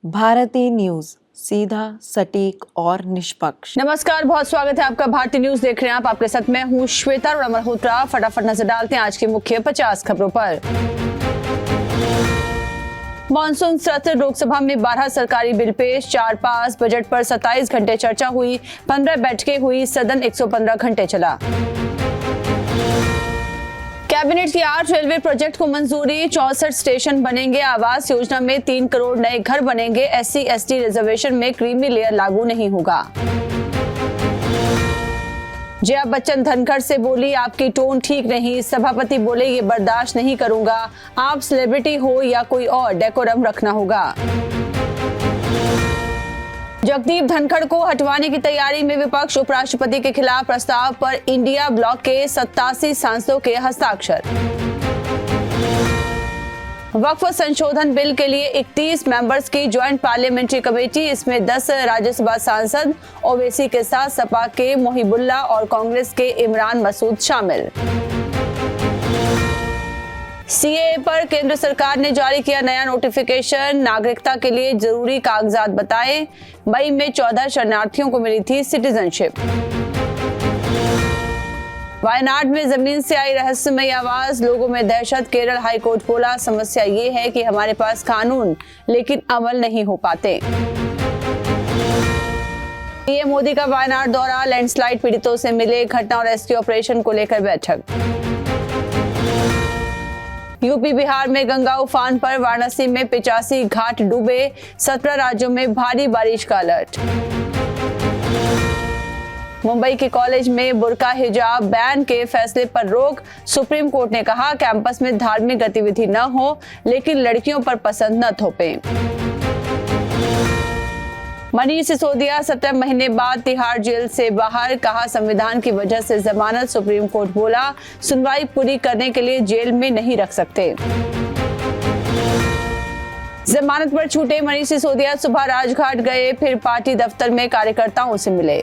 Bharti news, सीधा, सटीक और निष्पक्ष। नमस्कार, बहुत स्वागत है आपका। भारती न्यूज देख रहे हैं आप। आपके साथ मैं हूं श्वेता और मल्होत्रा। फटाफट नजर डालते हैं आज की मुख्य 50 खबरों पर। मॉनसून सत्र, लोकसभा में 12 सरकारी बिल पेश, 4 पास। बजट पर 27 घंटे चर्चा हुई, 15 बैठकें हुई, सदन 115 घंटे चला। कैबिनेट की 8 रेलवे प्रोजेक्ट को मंजूरी, 64 स्टेशन बनेंगे। आवास योजना में 3 करोड़ नए घर बनेंगे। SC/ST रिजर्वेशन में क्रीमी लेयर लागू नहीं होगा। जया बच्चन धनखड़ से बोली, आपकी टोन ठीक नहीं। सभापति बोले, ये बर्दाश्त नहीं करूंगा। आप सेलिब्रिटी हो या कोई और, डेकोरम रखना होगा। जगदीप धनखड़ को हटवाने की तैयारी में विपक्ष, उपराष्ट्रपति के खिलाफ प्रस्ताव पर इंडिया ब्लॉक के 87 सांसदों के हस्ताक्षर। वक्फ संशोधन बिल के लिए 31 मेंबर्स की ज्वाइंट पार्लियामेंट्री कमेटी, इसमें 10 राज्यसभा सांसद, ओवैसी के साथ सपा के मोहिबुल्ला और कांग्रेस के इमरान मसूद शामिल। CAA पर केंद्र सरकार ने जारी किया नया नोटिफिकेशन, नागरिकता के लिए जरूरी कागजात बताए। मई में 14 शरणार्थियों को मिली थी सिटीजनशिप। वायनाड में जमीन से आई रहस्यमयी आवाज, लोगों में दहशत। केरल हाईकोर्ट बोला, समस्या ये है कि हमारे पास कानून लेकिन अमल नहीं हो पाते। पीएम मोदी का वायनाड दौरा, लैंडस्लाइड पीड़ितों से मिले, घटना और रेस्क्यू ऑपरेशन को लेकर बैठक। यूपी बिहार में गंगा उफान पर, वाराणसी में 85 घाट डूबे, 17 राज्यों में भारी बारिश का अलर्ट। मुंबई के कॉलेज में बुर्का हिजाब बैन के फैसले पर रोक, सुप्रीम कोर्ट ने कहा कैंपस में धार्मिक गतिविधि न हो लेकिन लड़कियों पर पसंद न थोपें। मनीष सिसोदिया 17 महीने बाद तिहाड़ जेल से बाहर, कहा संविधान की वजह से जमानत, सुप्रीम कोर्ट बोला सुनवाई पूरी करने के लिए जेल में नहीं रख सकते। जमानत पर छूटे मनीष सिसोदिया सुबह राजघाट गए, फिर पार्टी दफ्तर में कार्यकर्ताओं से मिले।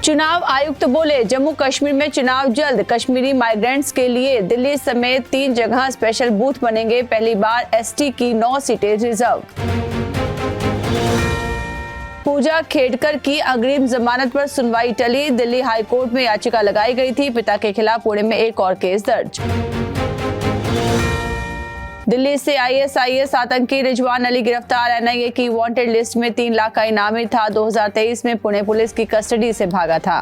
चुनाव आयुक्त बोले, जम्मू कश्मीर में चुनाव जल्द, कश्मीरी माइग्रेंट्स के लिए दिल्ली समेत 3 जगह स्पेशल बूथ बनेंगे। पहली बार ST की 9 सीटें रिजर्व। पूजा खेडकर की अग्रिम जमानत पर सुनवाई टली, दिल्ली हाईकोर्ट में याचिका लगाई गई थी। पिता के खिलाफ पुणे में एक और केस दर्ज। दिल्ली से ISIS आतंकी रिजवान अली गिरफ्तार, NIA की वांटेड लिस्ट में 3 लाख का इनामी था। 2023 में पुणे पुलिस की कस्टडी से भागा था।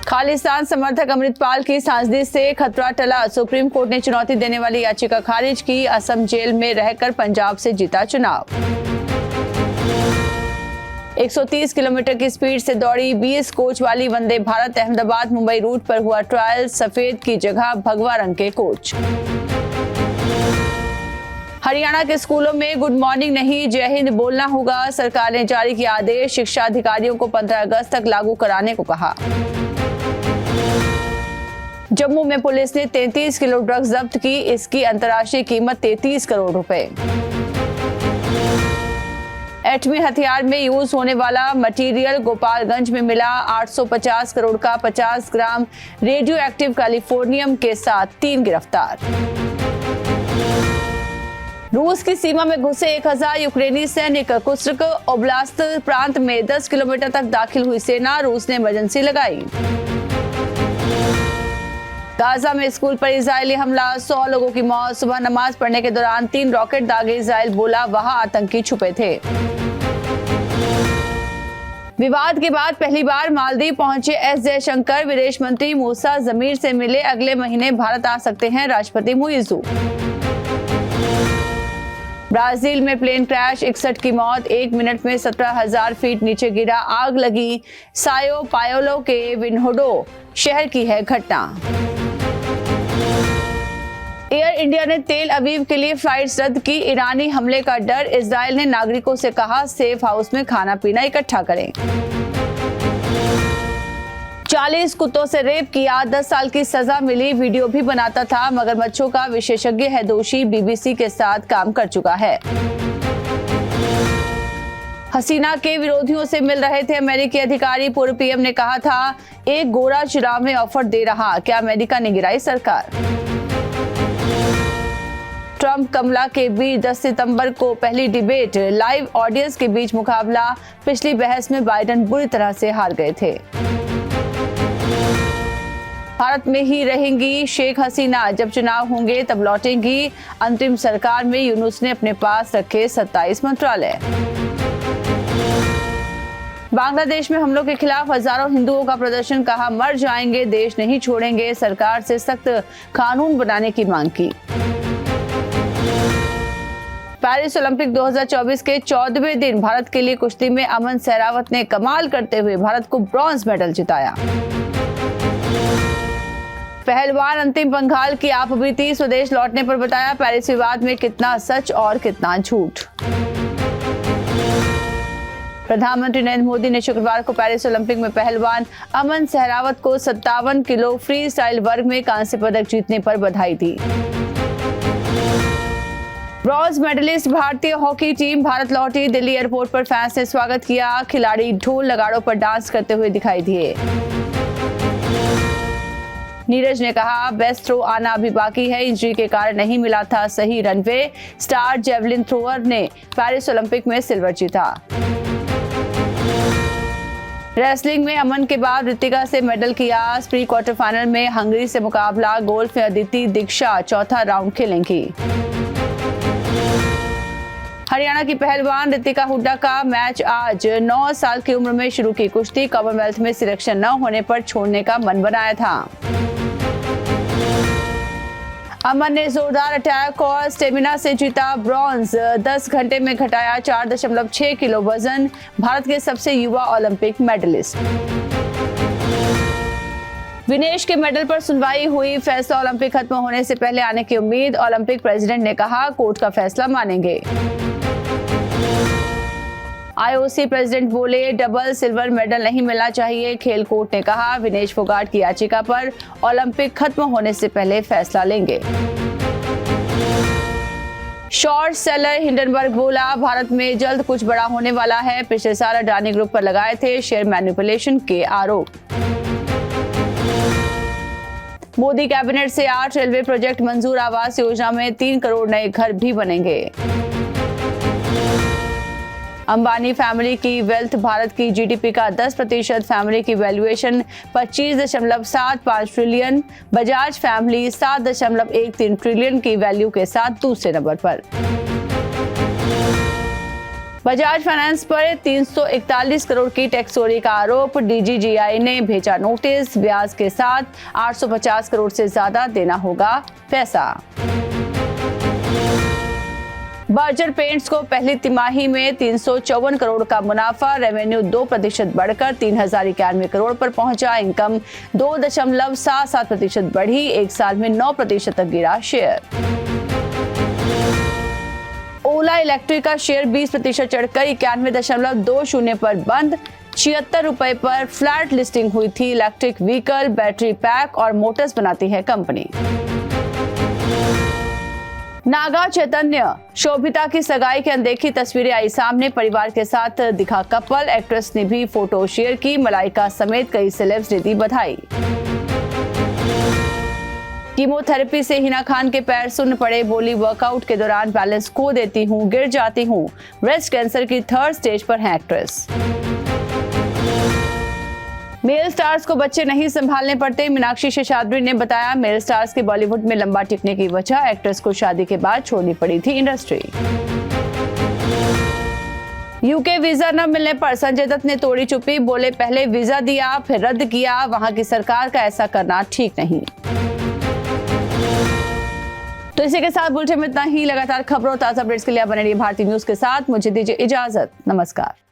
खालिस्तान समर्थक अमृतपाल की सांसदी से खतरा टला, सुप्रीम कोर्ट ने चुनौती देने वाली याचिका खारिज की। असम जेल में रहकर पंजाब से जीता चुनाव। 130 किलोमीटर की स्पीड से दौड़ी 20 कोच वाली वंदे भारत अहमदाबाद मुंबई रूट पर हुआ ट्रायल, सफेद की जगह भगवा रंग के कोच। हरियाणा के स्कूलों में गुड मॉर्निंग नहीं, जय हिंद बोलना होगा, सरकार ने जारी किया आदेश। शिक्षा अधिकारियों को 15 अगस्त तक लागू कराने को कहा। जम्मू में पुलिस ने 33 किलो ड्रग्स जब्त की, इसकी अंतर्राष्ट्रीय कीमत 33 करोड़ रुपए। एटमी हथियार में यूज होने वाला मटेरियल गोपालगंज में मिला, 850 करोड़ का 50 ग्राम रेडियो एक्टिव कैलिफोर्नियम के साथ 3 गिरफ्तार। रूस की सीमा में घुसे 1000 यूक्रेनी सैनिक, कुर्स्क ओब्लास्त प्रांत में 10 किलोमीटर तक दाखिल हुई सेना, रूस ने इमरजेंसी लगाई। गाजा में स्कूल पर इजरायली हमला, 100 लोगों की मौत, सुबह नमाज पढ़ने के दौरान 3 रॉकेट दागे, इजराइल बोला वहां आतंकी छुपे थे। विवाद के बाद पहली बार मालदीव पहुंचे S जयशंकर, विदेश मंत्री मूसा जमीर से मिले, अगले महीने भारत आ सकते हैं राष्ट्रपति मुइज़ू। ब्राजील में प्लेन क्रैश, 61 की मौत, 1 मिनट में 17,000 फीट नीचे गिरा, आग लगी। सायो पायोलो के विनहोडो शहर की है घटना। एयर इंडिया ने तेल अवीव के लिए फ्लाइट्स रद्द की, ईरानी हमले का डर, इजराइल ने नागरिकों से कहा सेफ हाउस में खाना पीना इकट्ठा करें। 40 कुत्तों से रेप किया, 10 साल की सजा मिली, वीडियो भी बनाता था, मगरमच्छों का विशेषज्ञ है दोषी, BBC के साथ काम कर चुका है। हसीना के विरोधियों से मिल रहे थे अमेरिकी अधिकारी, पूर्व PM ने कहा था एक गोरा चुनाव में ऑफर दे रहा, क्या अमेरिका ने गिराई सरकार। ट्रंप कमला के बीच 10 सितंबर को पहली डिबेट, लाइव ऑडियंस के बीच मुकाबला। पिछली बहस में बाइडेन बुरी तरह से हार गए थे। भारत में ही रहेंगी शेख हसीना, जब चुनाव होंगे तब लौटेंगी। अंतरिम सरकार में यूनुस ने अपने पास रखे 27 मंत्रालय। बांग्लादेश में हमलों के खिलाफ हजारों हिंदुओं का प्रदर्शन, कहा मर जाएंगे देश नहीं छोड़ेंगे। सरकार से सख्त कानून बनाने की मांग की। पेरिस ओलंपिक 2024 के 14वें दिन भारत के लिए कुश्ती में अमन सहरावत ने कमाल करते हुए भारत को ब्रॉन्ज मेडल जिताया। पहलवान अंतिम पंघाल की आप बीती, स्वदेश लौटने पर बताया पेरिस विवाद में कितना सच और कितना झूठ। प्रधानमंत्री नरेंद्र मोदी ने शुक्रवार को पेरिस ओलंपिक में पहलवान अमन सहरावत को 57 किलो फ्री स्टाइल वर्ग में कांस्य पदक जीतने पर बधाई दी। ब्रॉन्ज मेडलिस्ट भारतीय हॉकी टीम भारत लौटी, दिल्ली एयरपोर्ट पर फैंस ने स्वागत किया। खिलाड़ी ढोल नगाड़ों पर डांस करते हुए दिखाई दिए। नीरज ने कहा बेस्ट थ्रो आना अभी बाकी है, इंजरी के कारण नहीं मिला था सही रनवे। स्टार जेवलिन थ्रोअर ने पेरिस ओलंपिक में सिल्वर जीता। रेसलिंग में अमन के बाद ऋतिका से मेडल की आस, प्री क्वार्टर फाइनल में हंगरी से मुकाबला। गोल्फ में अदिति दीक्षा चौथा राउंड खेलेंगी। हरियाणा की पहलवान ऋतिका हुड्डा का मैच आज 9 साल की उम्र में शुरू की कुश्ती, कॉमनवेल्थ में सिलेक्शन न होने पर छोड़ने का मन बनाया था। अमन ने जोरदार अटैक और स्टेमिना से जीता ब्रॉन्ज, 10 घंटे में घटाया 4.6 किलो वजन। भारत के सबसे युवा ओलंपिक मेडलिस्ट। विनेश के मेडल पर सुनवाई हुई, फैसला ओलंपिक खत्म होने से पहले आने की उम्मीद। ओलंपिक प्रेसिडेंट ने कहा कोर्ट का फैसला मानेंगे। आईओसी प्रेसिडेंट बोले डबल सिल्वर मेडल नहीं मिलना चाहिए, खेल कोर्ट ने कहा। विनेश फोगाट की याचिका पर ओलंपिक खत्म होने से पहले फैसला लेंगे। शॉर्ट सेलर हिंडनबर्ग बोला भारत में जल्द कुछ बड़ा होने वाला है। पिछले साल अडानी ग्रुप पर लगाए थे शेयर मैनिपुलेशन के आरोप। मोदी कैबिनेट से 8 रेलवे प्रोजेक्ट मंजूर, आवास योजना में 3 करोड़ नए घर भी बनेंगे। अंबानी फैमिली की वेल्थ भारत की जीडीपी का 10%, फैमिली की valuation 25.75 trillion. Bajaj family 7.13 trillion की वैल्यू के साथ दूसरे नंबर पर। बजाज फाइनेंस पर 341 करोड़ की टैक्स चोरी का आरोप, डीजीजीआई ने भेजा नोटिस। ब्याज के साथ 850 करोड़ से ज्यादा देना होगा पैसा। बर्जर पेंट्स को पहली तिमाही में 354 करोड़ का मुनाफा, रेवेन्यू 2% बढ़कर 3091 करोड़ पर पहुंचा। इनकम 2.77% बढ़ी, एक साल में 9% तक गिरा शेयर। ओला इलेक्ट्रिक का शेयर 20% चढ़कर 91.20 पर बंद, 76 रुपए पर फ्लैट लिस्टिंग हुई थी। इलेक्ट्रिक व्हीकल, बैटरी पैक और मोटर्स बनाती है कंपनी। नागा चैतन्य शोभिता की सगाई की अनदेखी तस्वीरें आई सामने, परिवार के साथ दिखा कपल। एक्ट्रेस ने भी फोटो शेयर की, मलाइका समेत कई सेलेब्स ने दी बधाई। कीमोथेरेपी से हिना खान के पैर सुन्न पड़े, बोली वर्कआउट के दौरान बैलेंस खो देती हूँ, गिर जाती हूँ। ब्रेस्ट कैंसर की 3rd स्टेज पर है एक्ट्रेस। मेल स्टार्स को बच्चे नहीं संभालने पड़ते, मीनाक्षी शेषाद्री ने बताया। मेल स्टार्स के बॉलीवुड में लंबा टिकने की वजह एक्ट्रेस को शादी के बाद छोड़नी पड़ी थी इंडस्ट्री। यूके वीजा न मिलने पर संजय दत्त ने तोड़ी चुप्पी, बोले पहले वीजा दिया फिर रद्द किया, वहां की सरकार का ऐसा करना ठीक नहीं। तो इसी के साथ बुलेटिन में इतना ही। लगातार खबरों ताजा अपडेट्स के लिए बने रहिए भारतीय न्यूज के साथ। मुझे दीजिए इजाजत, नमस्कार।